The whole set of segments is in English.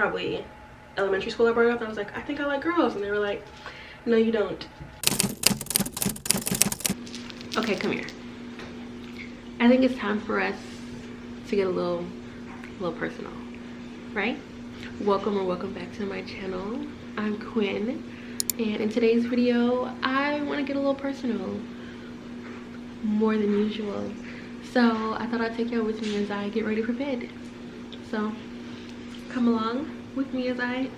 probably elementary school I brought up, and I was like, I think I like girls, and they were like, no you don't. Okay, come here. I think it's time for us to get a little personal, right? Welcome back to my channel. I'm Quinn, and in today's video I want to get a little personal, more than usual. So I thought I'd take y'all with me as I get ready for bed. So come along with me as I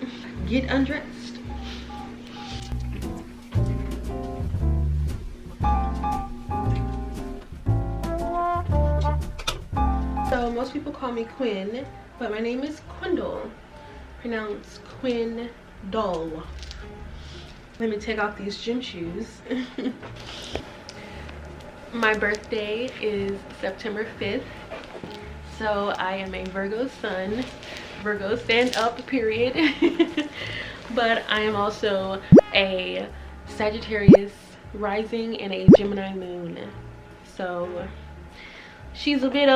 get undressed. So most people call me Quin, but my name is Quindel, pronounced quindel. Let me take off these gym shoes. My birthday is September 5th, so I am a Virgo sun. Virgo stand up, period. But I am also a Sagittarius rising and a Gemini moon, so she's a bit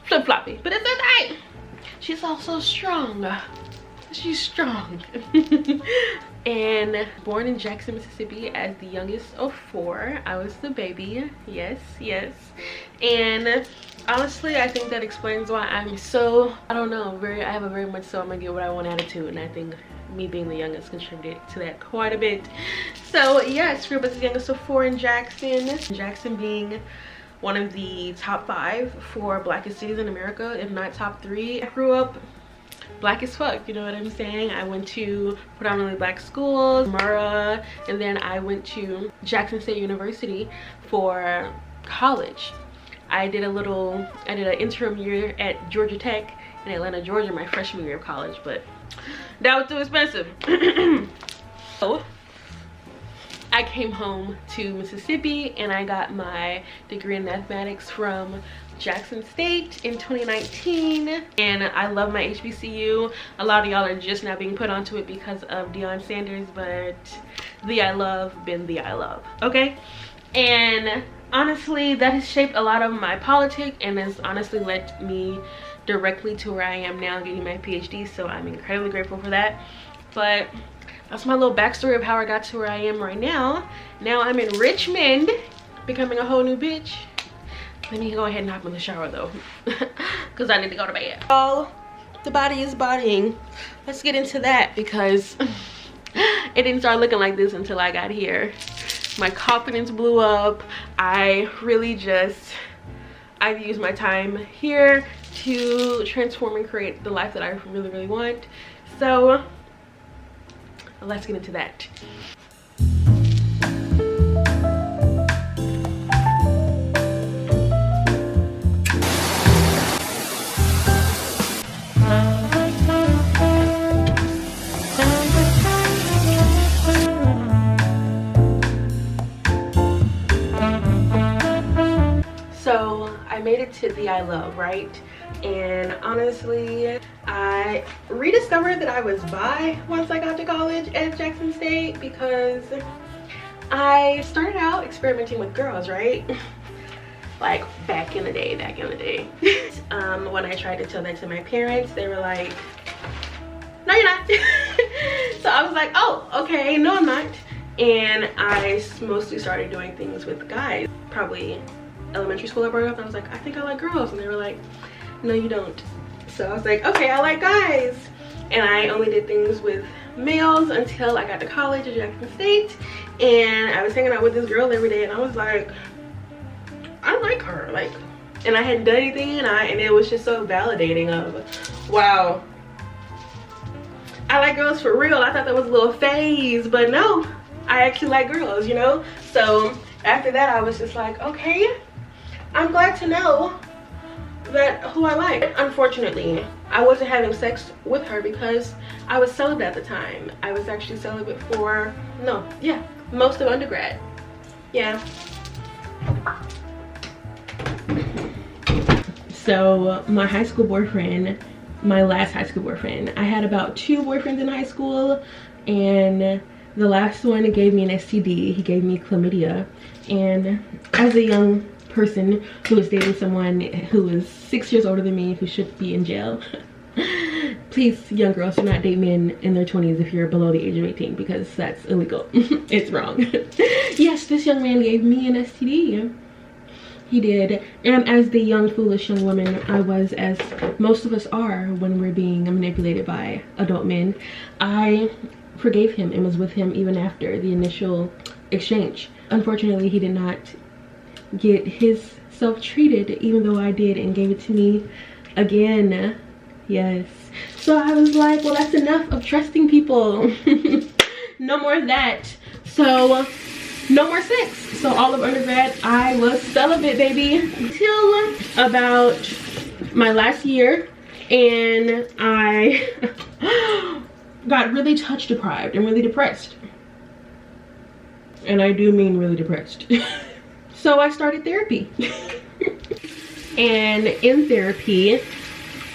flip-floppy, but it's okay. She's also strong. She's strong. And born in Jackson, Mississippi as the youngest of 4. I was the baby. Yes. And honestly, I think that explains why I'm so, I don't know, I have a very much so I'm gonna get what I want attitude, and I think me being the youngest contributed to that quite a bit. So yes, grew up as the youngest of 4 in Jackson. Jackson being one of the top 5 for blackest cities in America, if not top 3. I grew up black as fuck, you know what I'm saying? I went to predominantly black schools, Murrah, and then I went to Jackson State University for college. I did an interim year at Georgia Tech in Atlanta, Georgia, my freshman year of college, but that was too expensive. So I came home to Mississippi and I got my degree in mathematics from Jackson State in 2019, and I love my HBCU. A lot of y'all are just now being put onto it because of Deion Sanders, but the I love been the I love, okay? And honestly, that has shaped a lot of my politics and has honestly led me directly to where I am now, getting my PhD, so I'm incredibly grateful for that. But that's my little backstory of how I got to where I am right now. Now I'm in Richmond, becoming a whole new bitch. Let me go ahead and hop in the shower though, because I need to go to bed. Oh, the body is bodying. Let's get into that, because it didn't start looking like this until I got here. My confidence blew up. I've used my time here to transform and create the life that I really want. So let's get into that. So I made it to the I love, right? And honestly, I rediscovered that I was bi once I got to college at Jackson State, because I started out experimenting with girls, right? Like back in the day. When I tried to tell that to my parents, they were like, no you're not. So I was like, oh okay, no I'm not. And I mostly started doing things with guys. Probably elementary school I brought up, and I was like, I think I like girls, and they were like, no you don't. So I was like, okay, I like guys. And I only did things with males until I got to college at Jackson State, and I was hanging out with this girl every day, and I was like, I like her, like, and I hadn't done anything, and it was just so validating of, wow, I like girls for real. I thought that was a little phase, but no, I actually like girls, you know? So after that, I was just like, okay, I'm glad to know that who I like. Unfortunately, I wasn't having sex with her because I was celibate at the time. I was actually celibate for, most of undergrad. Yeah. So my high school boyfriend, my last high school boyfriend, I had about 2 boyfriends in high school, and the last one gave me an STD. He gave me chlamydia, and as a young person who is dating someone who is 6 years older than me, who should be in jail. Please, young girls, do not date men in their 20s if you're below the age of 18, because that's illegal. It's wrong. Yes, this young man gave me an STD. He did. And as the young, foolish young woman I was, as most of us are when we're being manipulated by adult men, I forgave him and was with him even after the initial exchange. Unfortunately, he did not get his self treated, even though I did, and gave it to me again. Yes. So I was like, well, that's enough of trusting people. No more of that. So no more sex. So all of undergrad I was celibate, baby, until about my last year, and I got really touch deprived and really depressed. And I do mean really depressed. So I started therapy. And in therapy,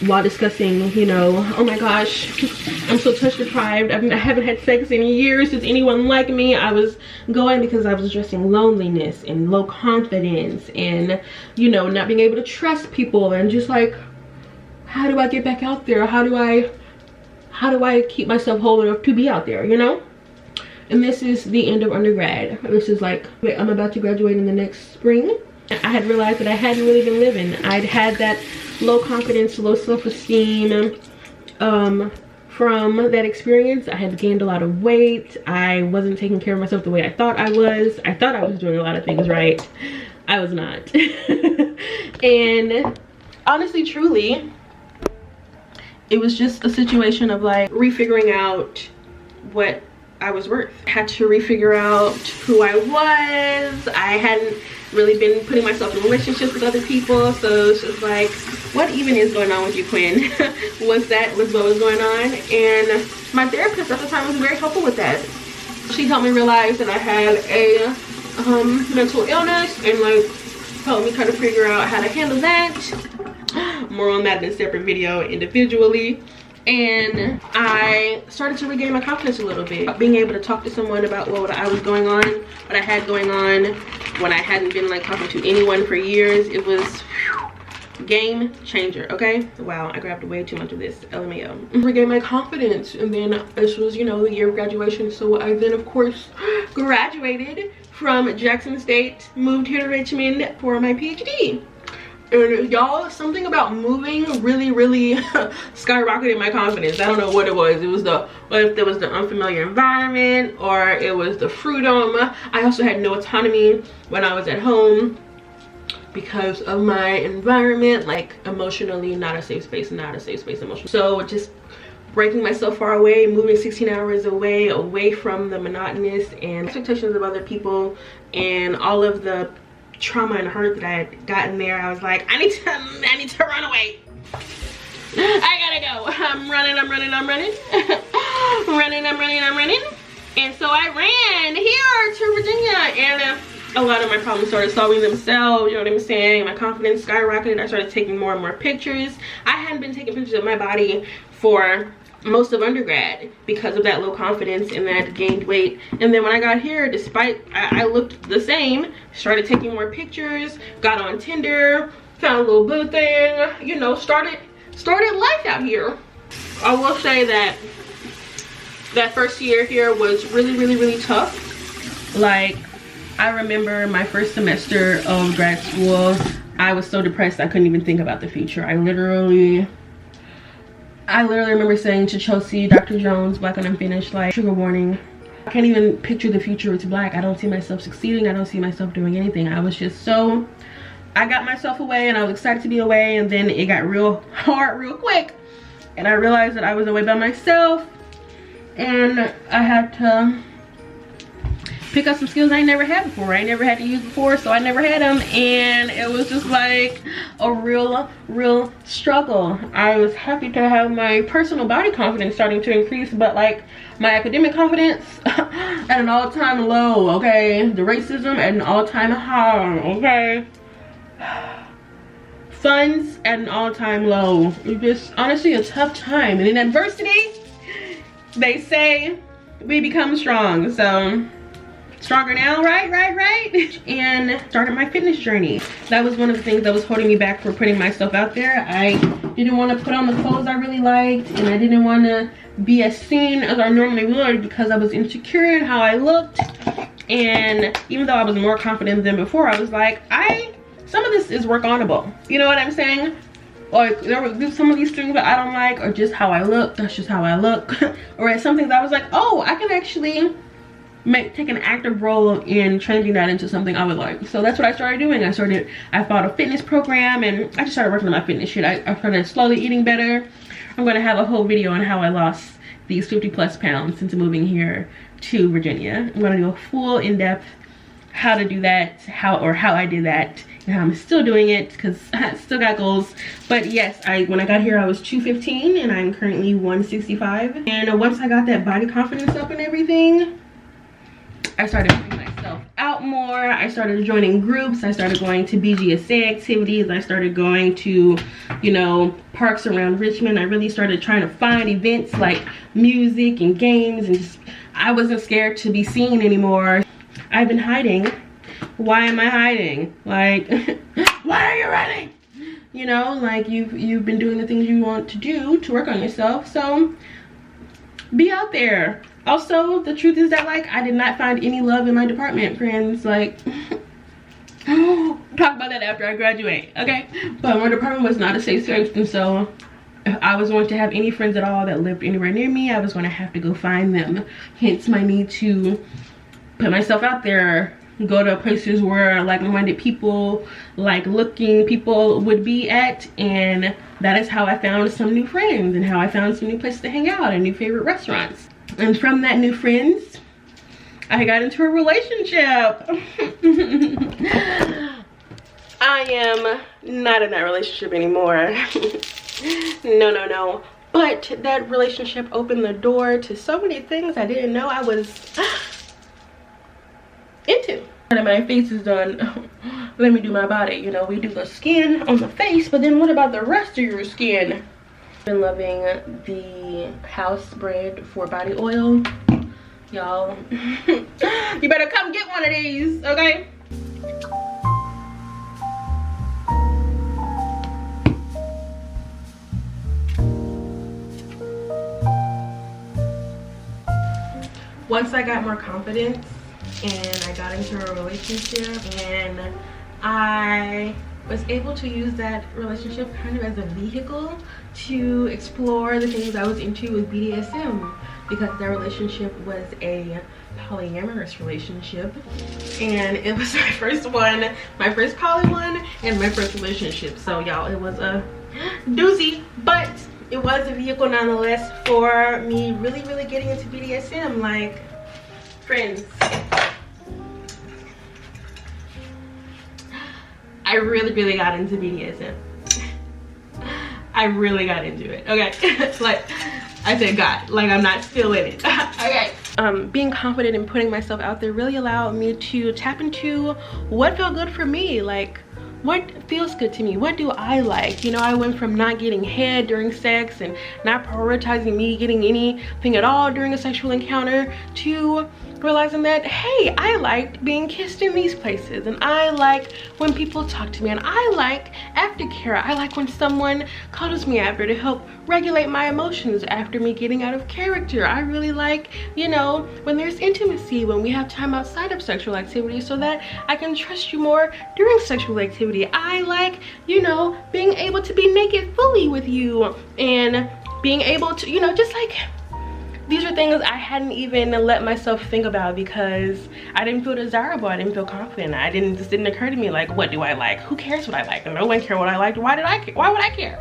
while discussing, you know, oh my gosh, I'm so touch deprived, I haven't had sex in years, does anyone like me? I was going because I was addressing loneliness and low confidence and, you know, not being able to trust people, and just like, how do I get back out there? How do I keep myself whole enough to be out there, you know? And this is the end of undergrad. This is like, I'm about to graduate in the next spring. I had realized that I hadn't really been living. I'd had that low confidence, low self-esteem from that experience. I had gained a lot of weight. I wasn't taking care of myself the way I thought I was. I thought I was doing a lot of things right. I was not. And honestly, truly, it was just a situation of like refiguring out what I was worth. I had to refigure out who I was. I hadn't really been putting myself in relationships with other people, so it's just like, what even is going on with you, Quinn? was what was going on. And my therapist at the time was very helpful with that. She helped me realize that I had a mental illness, and like helped me try to figure out how to handle that. More on that in a separate video individually. And I started to regain my confidence a little bit, being able to talk to someone about what I was going on, what I had going on, when I hadn't been like talking to anyone for years. It was game changer. Okay, wow, I grabbed way too much of this, LMAO. Regained my confidence, and then this was, you know, the year of graduation, so I then of course graduated from Jackson State, moved here to Richmond for my PhD. And y'all, something about moving really skyrocketed my confidence. I don't know what it was. It was if there was the unfamiliar environment, or it was the freedom. I also had no autonomy when I was at home because of my environment, like emotionally not a safe space emotionally. So just breaking myself far away, moving 16 hours away from the monotonous and expectations of other people, and all of the trauma and hurt that I had gotten there. I was like, I need to run away. I gotta go. I'm running. running. And so I ran here to Virginia, and a lot of my problems started solving themselves, you know what I'm saying? My confidence skyrocketed. I started taking more and more pictures. I hadn't been taking pictures of my body for most of undergrad because of that low confidence and that gained weight. And then when I got here, despite I looked the same, started taking more pictures, got on Tinder, found a little boo thing, you know, started life out here. I will say that that first year here was really tough. Like, I remember my first semester of grad school, I was so depressed I couldn't even think about the future. I literally remember saying to Chelsea, Dr. Jones, Black and Unfinished, like, trigger warning, I can't even picture the future with Black. I don't see myself succeeding. I don't see myself doing anything. I was just so, I got myself away, and I was excited to be away, and then it got real hard real quick, and I realized that I was away by myself, and I had to pick up some skills I never had before. I never had to use before, so I never had them, and it was just like a real struggle. I was happy to have my personal body confidence starting to increase, but like my academic confidence at an all-time low, okay? The racism at an all-time high, okay? Funds at an all-time low. It was just honestly a tough time, and in adversity, they say we become strong. So stronger now, right? And started my fitness journey. That was one of the things that was holding me back for putting myself out there. I didn't want to put on the clothes I really liked, and I didn't want to be as seen as I normally would because I was insecure in how I looked. And even though I was more confident than before, I was like, some of this is work onable. You know what I'm saying? Like, there were some of these things that I don't like, or just how I look. That's just how I look. Or it's some things I was like, oh, I can actually take an active role in changing that into something I would like. So that's what I started doing. I found a fitness program, and I just started working on my fitness shit. I started slowly eating better. I'm gonna have a whole video on how I lost these 50+ pounds since moving here to Virginia. I'm gonna do a full in-depth how to do that, how I did that, and how I'm still doing it because I still got goals. But yes, when I got here I was 215 and I'm currently 165. And once I got that body confidence up and everything, I started putting myself out more. I started joining groups. I started going to BGSA activities. I started going to, you know, parks around Richmond. I really started trying to find events like music and games, and just, I wasn't scared to be seen anymore. I've been hiding. Why am I hiding? Like, why are you running? You know, like you've been doing the things you want to do to work on yourself. So be out there. Also, the truth is that, like, I did not find any love in my department, friends. Like, talk about that after I graduate, okay? But my department was not a safe space, and so if I was going to have any friends at all that lived anywhere near me, I was going to have to go find them. Hence my need to put myself out there, go to places where like-minded people, like-looking people would be at, and that is how I found some new friends and how I found some new places to hang out and new favorite restaurants. And from that new friends, I got into a relationship. I am not in that relationship anymore. No. But that relationship opened the door to so many things I didn't know I was into. And my face is done. Let me do my body. You know, we do the skin on the face, but then what about the rest of your skin? Been loving the house brand for body oil, y'all. You better come get one of these, okay? Once I got more confidence and I got into a relationship, and I was able to use that relationship kind of as a vehicle to explore the things I was into with BDSM, because that relationship was a polyamorous relationship, and it was my first one, my first poly one, and my first relationship. So y'all, it was a doozy, but it was a vehicle nonetheless for me really getting into BDSM. Like, friends, I really got into BDSM. I really got into it, okay? Like, I said God, like I'm not still in it. Okay. Being confident in putting myself out there really allowed me to tap into what felt good for me. Like, what feels good to me? What do I like? You know, I went from not getting head during sex and not prioritizing me getting anything at all during a sexual encounter to realizing that, hey, I liked being kissed in these places, and I like when people talk to me, and I like aftercare. I like when someone cuddles me after to help regulate my emotions after me getting out of character. I really like, you know, when there's intimacy, when we have time outside of sexual activity so that I can trust you more during sexual activity. I like, you know, being able to be naked fully with you, and being able to, you know, just like, these are things I hadn't even let myself think about because I didn't feel desirable. I didn't feel confident. This didn't occur to me, like, what do I like? Who cares what I like? No one cared what I liked. Why would I care?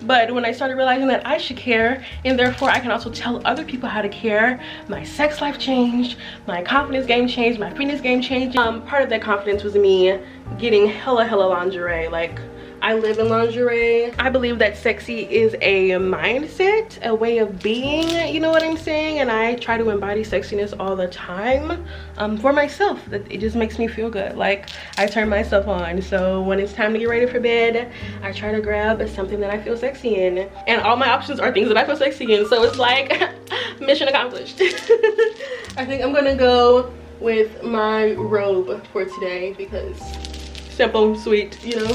But when I started realizing that I should care, and therefore I can also tell other people how to care, my sex life changed, my confidence game changed, my fitness game changed. Part of that confidence was me getting hella lingerie. Like, I live in lingerie. I believe that sexy is a mindset, a way of being, you know what I'm saying? And I try to embody sexiness all the time for myself. That it just makes me feel good. Like, I turn myself on. So when it's time to get ready for bed, I try to grab something that I feel sexy in. And all my options are things that I feel sexy in. So it's like, mission accomplished. I think I'm gonna go with my robe for today because simple, sweet, you know,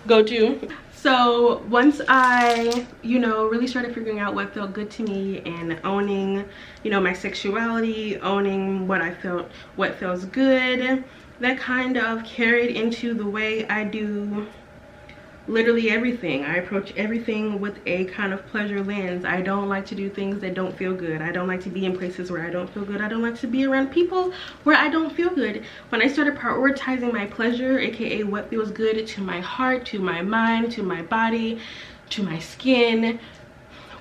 go to. So once I, you know, really started figuring out what felt good to me and owning, you know, my sexuality, owning what I felt, what feels good, that kind of carried into the way I do literally everything. I approach everything with a kind of pleasure lens. I don't like to do things that don't feel good. I don't like to be in places where I don't feel good. I don't like to be around people where I don't feel good. When I started prioritizing my pleasure, aka what feels good to my heart, to my mind, to my body, to my skin,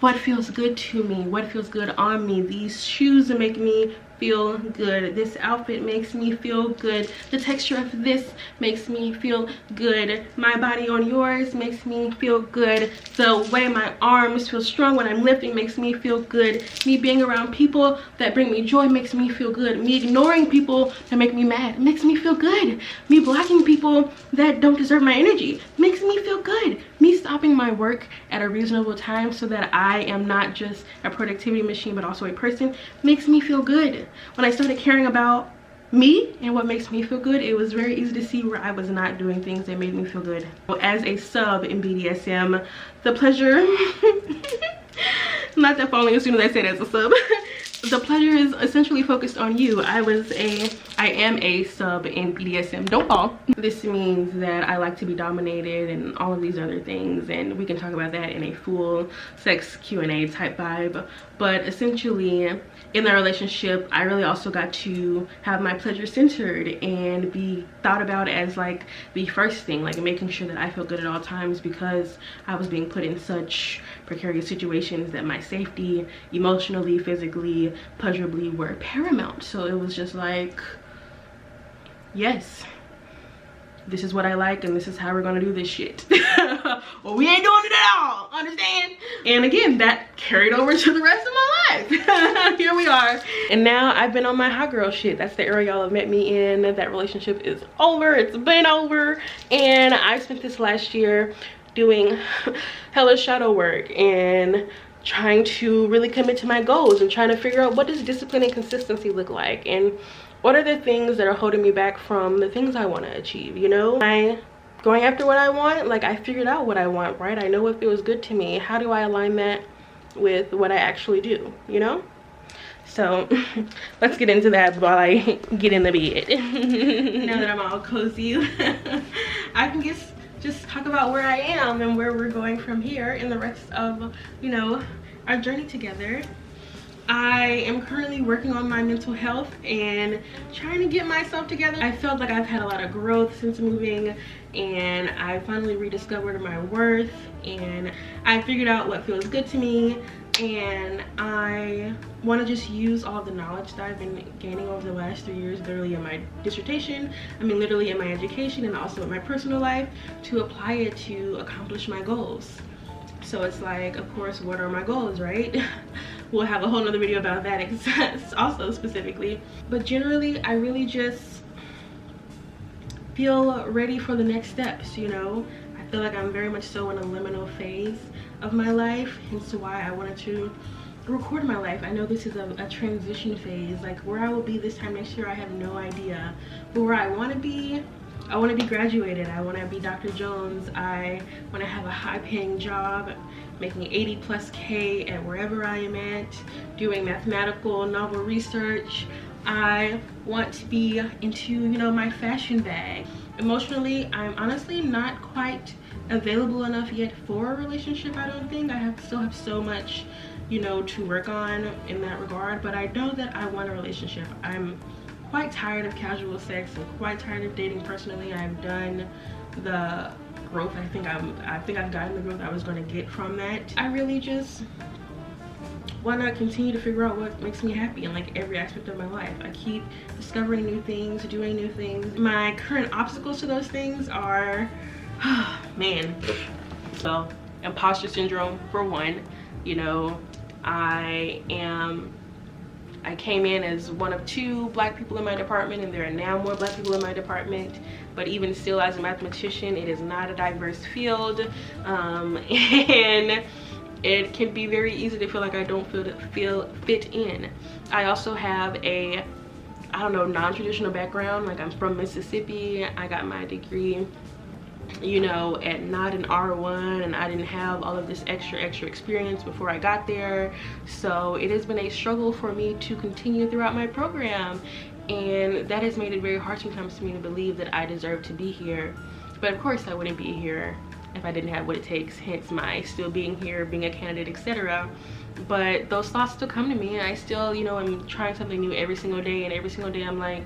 what feels good to me, what feels good on me. These shoes make me feel good. This outfit makes me feel good. The texture of this makes me feel good. My body on yours makes me feel good. The way my arms feel strong when I'm lifting makes me feel good. Me being around people that bring me joy makes me feel good. Me ignoring people that make me mad makes me feel good. Me blocking people that don't deserve my energy makes me feel good. Me stopping my work at a reasonable time so that I am not just a productivity machine but also a person makes me feel good. When I started caring about me and what makes me feel good, it was very easy to see where I was not doing things that made me feel good. As a sub in BDSM, the pleasure not that falling as soon as I said as a sub the pleasure is essentially focused on you. I am a sub in BDSM. Don't fall. This means that I like to be dominated and all of these other things, and we can talk about that in a full sex Q&A type vibe. But essentially, in that relationship, I really also got to have my pleasure centered and be thought about as like the first thing, like making sure that I feel good at all times, because I was being put in such precarious situations that my safety, emotionally, physically, pleasurably, were paramount. So it was just like, yes, this is what I like and this is how we're gonna do this shit. Well, we ain't doing it at all, understand? And again, that carried over to the rest of my life. Here we are. And now I've been on my hot girl shit. That's the era y'all have met me in. That relationship is over, it's been over. And I spent this last year doing hella shadow work and trying to really commit to my goals and trying to figure out, what does discipline and consistency look like, and what are the things that are holding me back from the things I want to achieve, you know? Going after what I want, like, I figured out what I want, right? I know what feels good to me. How do I align that with what I actually do, you know? So let's get into that while I get in the bed. Now that I'm all cozy, I can just talk about where I am and where we're going from here in the rest of, you know, our journey together. I am currently working on my mental health and trying to get myself together. I felt like I've had a lot of growth since moving, and I finally rediscovered my worth, and I figured out what feels good to me, and I want to just use all the knowledge that I've been gaining over the last 3 years, literally in my dissertation, I mean literally in my education and also in my personal life, to apply it to accomplish my goals. So it's like, of course, what are my goals, right? We'll have a whole nother video about that also specifically. But generally, I really just feel ready for the next steps, you know? I feel like I'm very much so in a liminal phase of my life, hence why I wanted to record my life. I know this is a transition phase. Like, where I will be this time next year, I have no idea. But where I want to be graduated. I want to be Dr. Jones. I want to have a high-paying job, making 80+K at wherever I am at, doing mathematical novel research. I want to be into, you know, my fashion bag. Emotionally, I'm honestly not quite available enough yet for a relationship, I don't think. I still have so much, you know, to work on in that regard, but I know that I want a relationship. I'm quite tired of casual sex and quite tired of dating personally. I've done the growth. I think I've gotten the growth I was going to get from that. I really just want to continue to figure out what makes me happy in like every aspect of my life. I keep discovering new things, doing new things. My current obstacles to those things are, man, so imposter syndrome for one. You know, I came in as one of 2 black people in my department, and there are now more black people in my department, but even still, as a mathematician, it is not a diverse field, and it can be very easy to feel like I don't fit in. I also have a I don't know, non-traditional background. Like, I'm from Mississippi. I got my degree, you know, at not an R1, and I didn't have all of this extra experience before I got there. So it has been a struggle for me to continue throughout my program, and that has made it very hard sometimes for me to believe that I deserve to be here. But of course I wouldn't be here if I didn't have what it takes, hence my still being here, being a candidate, etc. But those thoughts still come to me, and I still, you know, I'm trying something new every single day, and every single day I'm like,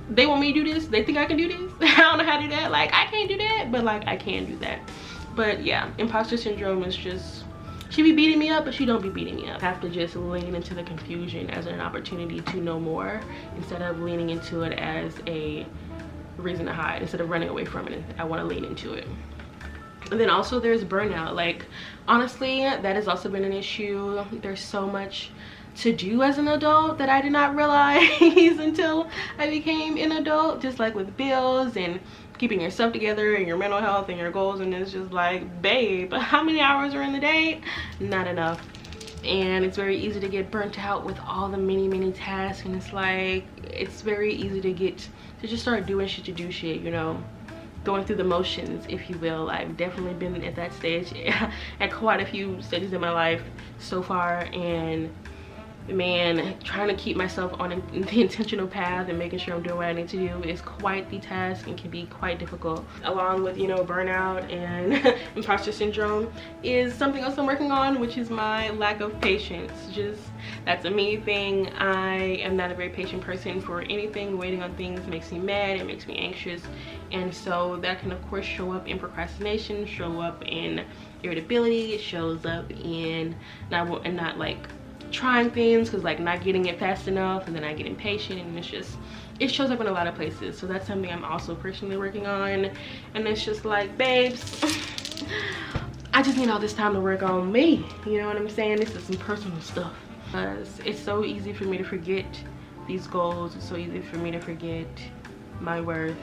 they want me to do this? They think I can do this? I don't know how to do that. Like, I can't do that, but like, I can do that. But yeah, imposter syndrome is just, she be beating me up, but she don't be beating me up. I have to just lean into the confusion as an opportunity to know more, instead of leaning into it as a reason to hide. Instead of running away from it, I want to lean into it. And then also there's burnout. Like, honestly, that has also been an issue. There's so much to do as an adult that I did not realize until I became an adult, just like with bills and keeping yourself together and your mental health and your goals. And it's just like, babe, how many hours are in the day? Not enough. And it's very easy to get burnt out with all the many tasks, and it's like, it's very easy to just start doing shit to do shit, you know, going through the motions, if you will. I've definitely been at that stage at quite a few stages in my life so far, and man, trying to keep myself on the intentional path and making sure I'm doing what I need to do is quite the task and can be quite difficult. Along with, you know, burnout and imposter syndrome is something else I'm working on, which is my lack of patience. Just, that's a me thing. I am not a very patient person for anything. Waiting on things makes me mad, it makes me anxious, and so that can of course show up in procrastination, show up in irritability, it shows up in not like trying things, because like not getting it fast enough, and then I get impatient, and it's just, it shows up in a lot of places. So that's something I'm also personally working on, and it's just like, babes, I just need all this time to work on me, you know what I'm saying? This is some personal stuff, because it's so easy for me to forget these goals. It's so easy for me to forget my worth,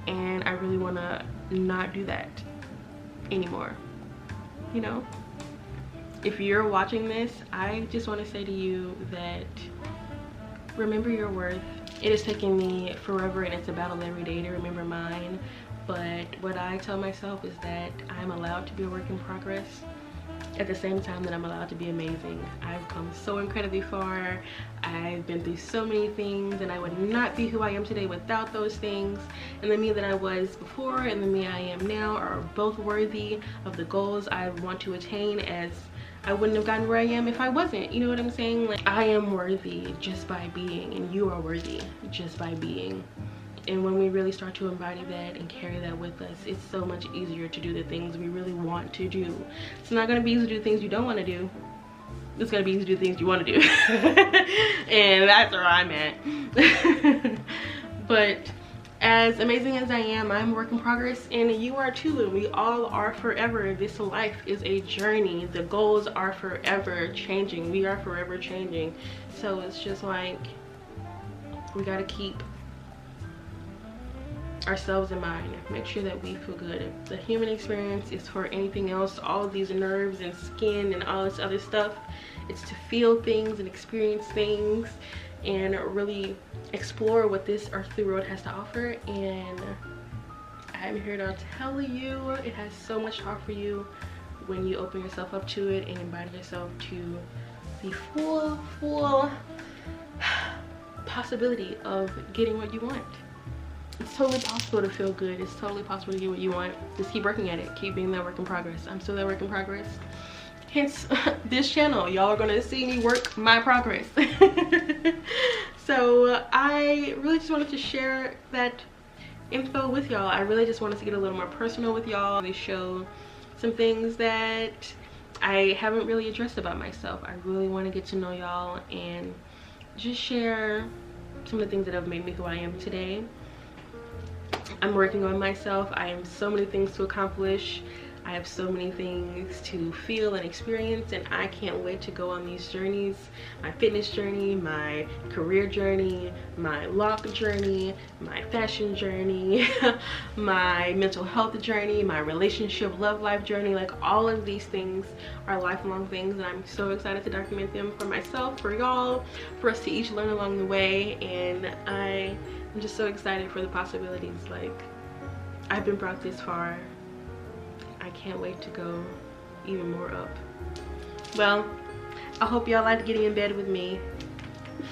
and I really want to not do that anymore, you know? If you're watching this, I just want to say to you that remember your worth. It is taking me forever, and it's a battle every day to remember mine, but what I tell myself is that I'm allowed to be a work in progress, at the same time that I'm allowed to be amazing. I've come so incredibly far. I've been through so many things, and I would not be who I am today without those things. And the me that I was before and the me I am now are both worthy of the goals I want to attain, as I wouldn't have gotten where I am if I wasn't. You know what I'm saying? Like, I am worthy just by being, and you are worthy just by being. And when we really start to embody that and carry that with us, it's so much easier to do the things we really want to do. It's not going to be easy to do things you don't want to do. It's going to be easy to do things you want to do. And that's where I'm at. But as amazing as I am, I'm a work in progress, and you are too, and we all are forever. This life is a journey. The goals are forever changing. We are forever changing. So it's just like, we got to keep ourselves in mind, make sure that we feel good. If the human experience is for anything else, all of these nerves and skin and all this other stuff, it's to feel things and experience things and really explore what this earthly road has to offer. And I'm here to tell you, it has so much to offer you when you open yourself up to it and invite yourself to the full possibility of getting what you want. It's totally possible to feel good. It's totally possible to get what you want. Just keep working at it. Keep being that work in progress. I'm still that work in progress. Hence this channel. Y'all are gonna see me work my progress. So I really just wanted to share that info with y'all. I really just wanted to get a little more personal with y'all. They show some things that I haven't really addressed about myself. I really want to get to know y'all and just share some of the things that have made me who I am today. I'm working on myself. I have so many things to accomplish. I have so many things to feel and experience, and I can't wait to go on these journeys. My fitness journey, my career journey, my lock journey, my fashion journey, my mental health journey, my relationship love life journey. Like, all of these things are lifelong things, and I'm so excited to document them for myself, for y'all, for us to each learn along the way. And I'm just so excited for the possibilities. Like, I've been brought this far. I can't wait to go even more up. Well, I hope y'all like getting in bed with me.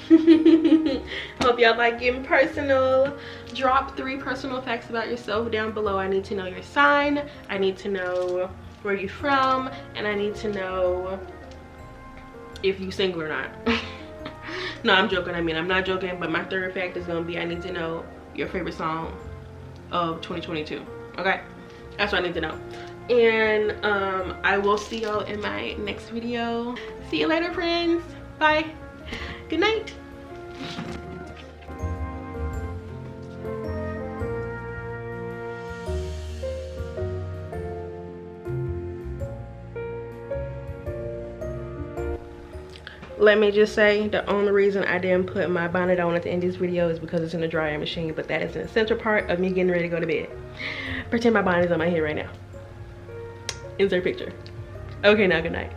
I hope y'all like getting personal. Drop 3 personal facts about yourself down below. I need to know your sign, I need to know where you're from, and I need to know if you single or not. No, I'm joking. I mean, I'm not joking, but my 3rd fact is gonna be, I need to know your favorite song of 2022. Okay, that's what I need to know. And I will see y'all in my next video. See you later, friends. Bye. Good night. Let me just say, the only reason I didn't put my bonnet on at the end of this video is because it's in the dryer machine, but that is an essential part of me getting ready to go to bed. Pretend my bonnet is on my head right now. Insert picture. Okay, now good night.